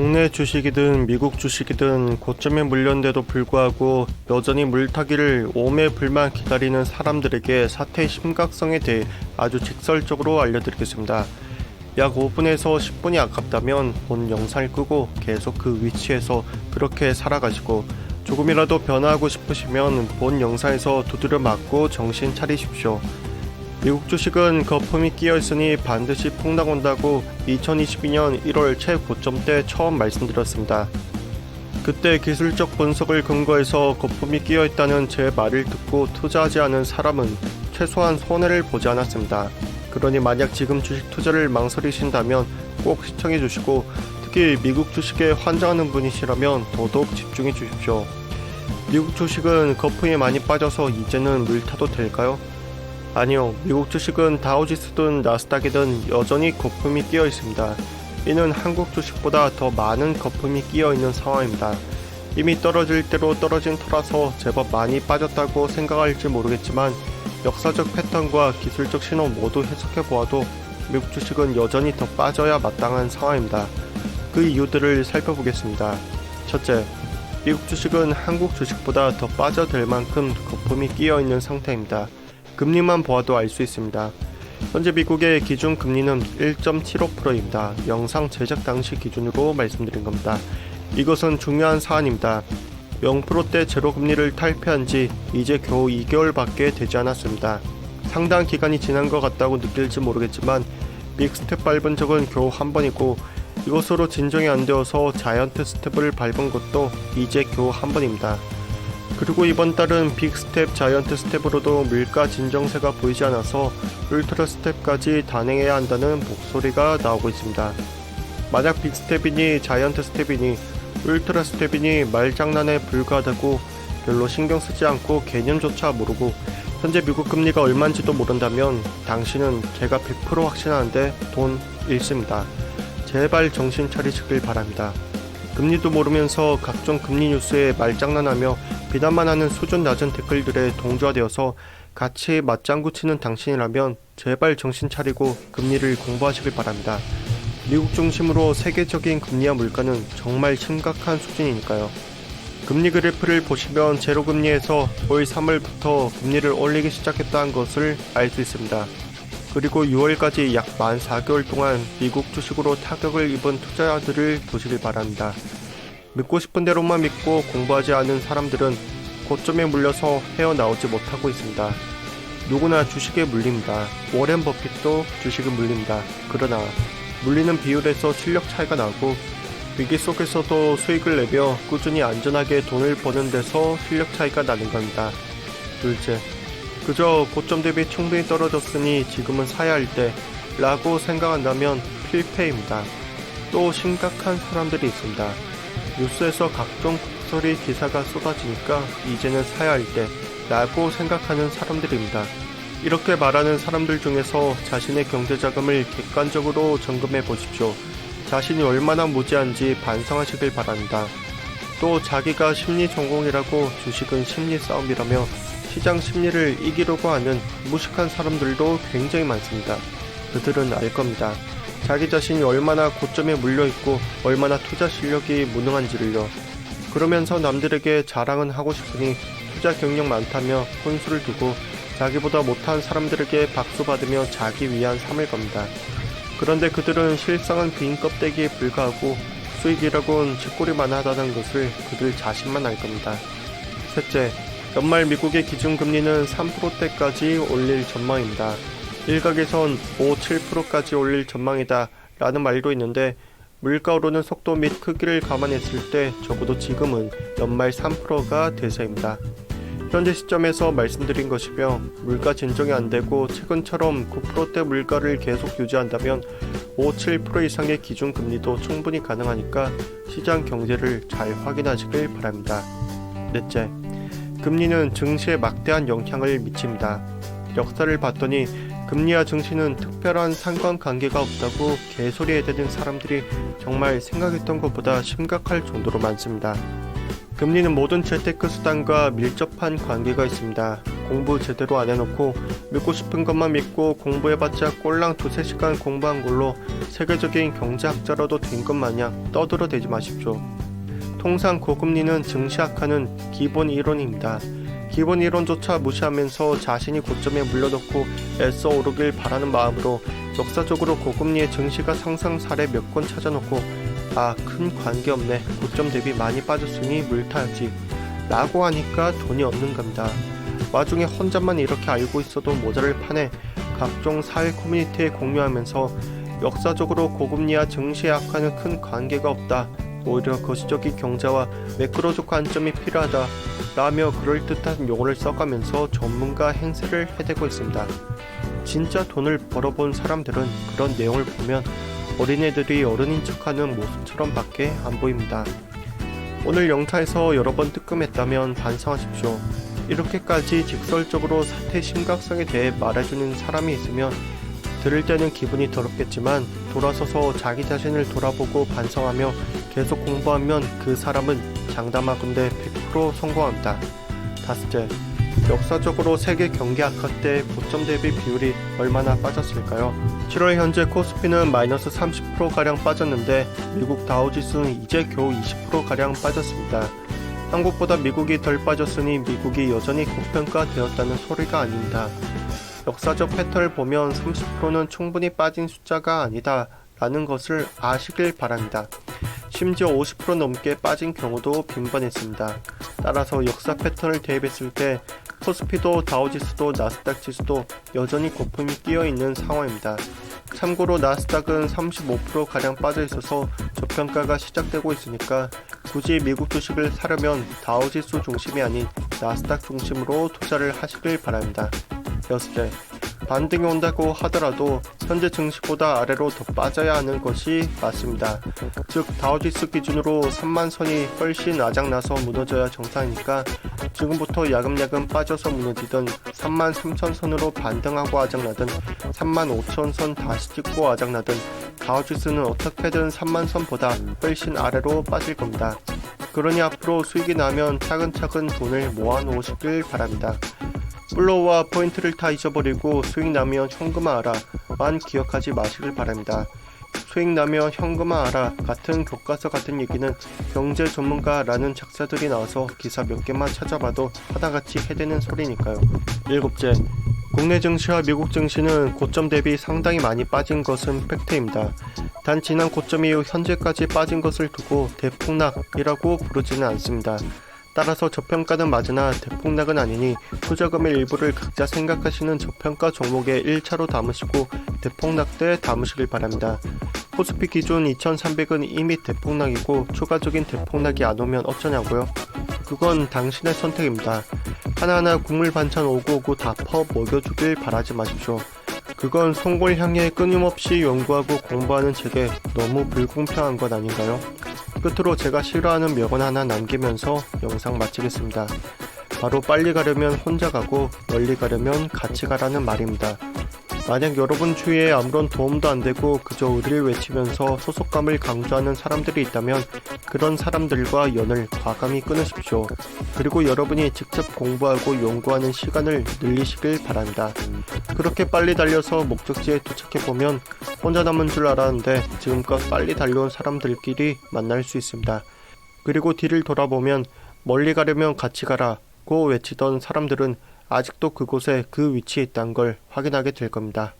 국내 주식이든 미국 주식이든 고점에 물렸는데도 불구하고 여전히 물타기를 오매불만 기다리는 사람들에게 사태의 심각성에 대해 아주 직설적으로 알려드리겠습니다. 약 5분에서 10분이 아깝다면 본 영상을 끄고 계속 그 위치에서 그렇게 살아가시고, 조금이라도 변화하고 싶으시면 본 영상에서 두드려 맞고 정신 차리십시오. 미국 주식은 거품이 끼어있으니 반드시 폭락 온다고 2022년 1월 최고점 때 처음 말씀드렸습니다. 그때 기술적 분석을 근거해서 거품이 끼어있다는 제 말을 듣고 투자하지 않은 사람은 최소한 손해를 보지 않았습니다. 그러니 만약 지금 주식 투자를 망설이신다면 꼭 시청해 주시고, 특히 미국 주식에 환장하는 분이시라면 더더욱 집중해 주십시오. 미국 주식은 거품이 많이 빠져서 이제는 물 타도 될까요? 아니요, 미국 주식은 다우지수든 나스닥이든 여전히 거품이 끼어 있습니다. 이는 한국 주식보다 더 많은 거품이 끼어 있는 상황입니다. 이미 떨어질 대로 떨어진 터라서 제법 많이 빠졌다고 생각할지 모르겠지만, 역사적 패턴과 기술적 신호 모두 해석해 보아도 미국 주식은 여전히 더 빠져야 마땅한 상황입니다. 그 이유들을 살펴보겠습니다. 첫째, 미국 주식은 한국 주식보다 더 빠져들 만큼 거품이 끼어 있는 상태입니다. 금리만 보아도 알 수 있습니다. 현재 미국의 기준 금리는 1.75%입니다. 영상 제작 당시 기준으로 말씀드린 겁니다. 이것은 중요한 사안입니다. 0%대 제로금리를 탈피한 지 이제 겨우 2개월밖에 되지 않았습니다. 상당한 기간이 지난 것 같다고 느낄지 모르겠지만 빅스텝 밟은 적은 겨우 한 번이고, 이것으로 진정이 안 되어서 자이언트 스텝을 밟은 것도 이제 겨우 한 번입니다. 그리고 이번 달은 빅스텝, 자이언트 스텝으로도 물가 진정세가 보이지 않아서 울트라 스텝까지 단행해야 한다는 목소리가 나오고 있습니다. 만약 빅스텝이니 자이언트 스텝이니 울트라 스텝이니 말장난에 불과하다고 별로 신경 쓰지 않고 개념조차 모르고 현재 미국 금리가 얼마인지도 모른다면 당신은 제가 100% 확신하는데 돈 잃습니다. 제발 정신 차리시길 바랍니다. 금리도 모르면서 각종 금리 뉴스에 말장난하며 비난만 하는 수준 낮은 댓글들에 동조화되어서 같이 맞장구 치는 당신이라면 제발 정신 차리고 금리를 공부하시길 바랍니다. 미국 중심으로 세계적인 금리와 물가는 정말 심각한 수준이니까요. 금리 그래프를 보시면 제로금리에서 올 3월부터 금리를 올리기 시작했다는 것을 알 수 있습니다. 그리고 6월까지 약 만 4개월 동안 미국 주식으로 타격을 입은 투자자들을 보시길 바랍니다. 믿고 싶은 대로만 믿고 공부하지 않은 사람들은 고점에 물려서 헤어나오지 못하고 있습니다. 누구나 주식에 물립니다. 워렌 버핏도 주식에 물립니다. 그러나 물리는 비율에서 실력 차이가 나고, 위기 속에서도 수익을 내며 꾸준히 안전하게 돈을 버는 데서 실력 차이가 나는 겁니다. 둘째, 그저 고점 대비 충분히 떨어졌으니 지금은 사야 할 때 라고 생각한다면 필패입니다. 또 심각한 사람들이 있습니다. 뉴스에서 각종 국소리 기사가 쏟아지니까 이제는 사야 할 때 라고 생각하는 사람들입니다. 이렇게 말하는 사람들 중에서 자신의 경제자금을 객관적으로 점검해 보십시오. 자신이 얼마나 무지한지 반성하시길 바랍니다. 또 자기가 심리 전공이라고 주식은 심리 싸움이라며 시장 심리를 이기려고 하는 무식한 사람들도 굉장히 많습니다. 그들은 알 겁니다. 자기 자신이 얼마나 고점에 물려있고 얼마나 투자 실력이 무능한지를요. 그러면서 남들에게 자랑은 하고 싶으니 투자 경력 많다며 혼수를 두고 자기보다 못한 사람들에게 박수받으며 자기 위안 삼을 겁니다. 그런데 그들은 실상은 빈 껍데기에 불과하고 수익이라곤 쥐꼬리만 하다는 것을 그들 자신만 알 겁니다. 셋째, 연말 미국의 기준금리는 3%대까지 올릴 전망입니다. 일각에선 5, 7%까지 올릴 전망이다 라는 말도 있는데, 물가 오르는 속도 및 크기를 감안했을 때 적어도 지금은 연말 3%가 대세입니다. 현재 시점에서 말씀드린 것이며, 물가 진정이 안되고 최근처럼 9%대 물가를 계속 유지한다면 5, 7% 이상의 기준금리도 충분히 가능하니까 시장 경제를 잘 확인하시길 바랍니다. 넷째, 금리는 증시에 막대한 영향을 미칩니다. 역사를 봤더니 금리와 증시는 특별한 상관관계가 없다고 개소리에 대는 사람들이 정말 생각했던 것보다 심각할 정도로 많습니다. 금리는 모든 재테크 수단과 밀접한 관계가 있습니다. 공부 제대로 안 해놓고 믿고 싶은 것만 믿고 공부해봤자 꼴랑 2-3시간 공부한 걸로 세계적인 경제학자라도 된 것 마냥 떠들어대지 마십시오. 통상 고금리는 증시 악화는 기본 이론입니다. 기본 이론조차 무시하면서 자신이 고점에 물려놓고 애써 오르길 바라는 마음으로 역사적으로 고금리의 증시가 상승 사례 몇 건 찾아놓고 큰 관계없네, 고점 대비 많이 빠졌으니 물타야지 라고 하니까 돈이 없는 겁니다. 와중에 혼자만 이렇게 알고 있어도 모자를 파내 각종 사회 커뮤니티에 공유하면서 역사적으로 고금리와 증시의 악화는 큰 관계가 없다, 오히려 거시적인 경제와 매크로적 관점이 필요하다 라며 그럴듯한 용어를 써가면서 전문가 행세를 해대고 있습니다. 진짜 돈을 벌어본 사람들은 그런 내용을 보면 어린애들이 어른인 척하는 모습처럼 밖에 안 보입니다. 오늘 영상에서 여러 번 뜨끔했다면 반성하십시오. 이렇게까지 직설적으로 사태의 심각성에 대해 말해주는 사람이 있으면 들을 때는 기분이 더럽겠지만 돌아서서 자기 자신을 돌아보고 반성하며 계속 공부하면 그 사람은 장담하건대 100% 성공합니다. 다섯째, 역사적으로 세계 경기 악화 때 고점 대비 비율이 얼마나 빠졌을까요? 7월 현재 코스피는 마이너스 30%가량 빠졌는데 미국 다우지수는 이제 겨우 20%가량 빠졌습니다. 한국보다 미국이 덜 빠졌으니 미국이 여전히 고평가되었다는 소리가 아닙니다. 역사적 패턴을 보면 30%는 충분히 빠진 숫자가 아니다 라는 것을 아시길 바랍니다. 심지어 50% 넘게 빠진 경우도 빈번했습니다. 따라서 역사 패턴을 대입했을 때 코스피도 다우지수도 나스닥 지수도 여전히 거품이 끼어있는 상황입니다. 참고로 나스닥은 35%가량 빠져있어서 저평가가 시작되고 있으니까 굳이 미국 주식을 사려면 다우지수 중심이 아닌 나스닥 중심으로 투자를 하시길 바랍니다. 여섯째, 반등이 온다고 하더라도 현재 증시보다 아래로 더 빠져야 하는 것이 맞습니다. 즉 다우지수 기준으로 3만 선이 훨씬 아작나서 무너져야 정상이니까 지금부터 야금야금 빠져서 무너지든 3만 3천 선으로 반등하고 아작나든 3만 5천 선 다시 찍고 아작나든 다우지수는 어떻게든 3만 선보다 훨씬 아래로 빠질 겁니다. 그러니 앞으로 수익이 나면 차근차근 돈을 모아놓으시길 바랍니다. 플로우와 포인트를 다 잊어버리고 수익 나면 현금화 하라만 기억하지 마시길 바랍니다. 수익 나면 현금화 하라 같은 교과서 같은 얘기는 경제 전문가라는 작자들이 나와서 기사 몇 개만 찾아봐도 하나같이 해대는 소리니까요. 일곱째, 국내 증시와 미국 증시는 고점 대비 상당히 많이 빠진 것은 팩트입니다. 단 지난 고점 이후 현재까지 빠진 것을 두고 대폭락이라고 부르지는 않습니다. 따라서 저평가는 맞으나 대폭락은 아니니 투자금의 일부를 각자 생각하시는 저평가 종목에 1차로 담으시고 대폭락 때 담으시길 바랍니다. 코스피 기준 2300은 이미 대폭락이고 추가적인 대폭락이 안 오면 어쩌냐고요? 그건 당신의 선택입니다. 하나하나 국물 반찬 오고오고 다 퍼 먹여주길 바라지 마십시오. 그건 성공을 향해 끊임없이 연구하고 공부하는 제게 너무 불공평한 것 아닌가요? 끝으로 제가 싫어하는 명언 하나 남기면서 영상 마치겠습니다. 바로 빨리 가려면 혼자 가고 멀리 가려면 같이 가라는 말입니다. 만약 여러분 주위에 아무런 도움도 안 되고 그저 의리를 외치면서 소속감을 강조하는 사람들이 있다면 그런 사람들과 연을 과감히 끊으십시오. 그리고 여러분이 직접 공부하고 연구하는 시간을 늘리시길 바랍니다. 그렇게 빨리 달려서 목적지에 도착해보면 혼자 남은 줄 알았는데 지금껏 빨리 달려온 사람들끼리 만날 수 있습니다. 그리고 뒤를 돌아보면 멀리 가려면 같이 가라고 외치던 사람들은 아직도 그곳에 그 위치에 있다는 걸 확인하게 될 겁니다.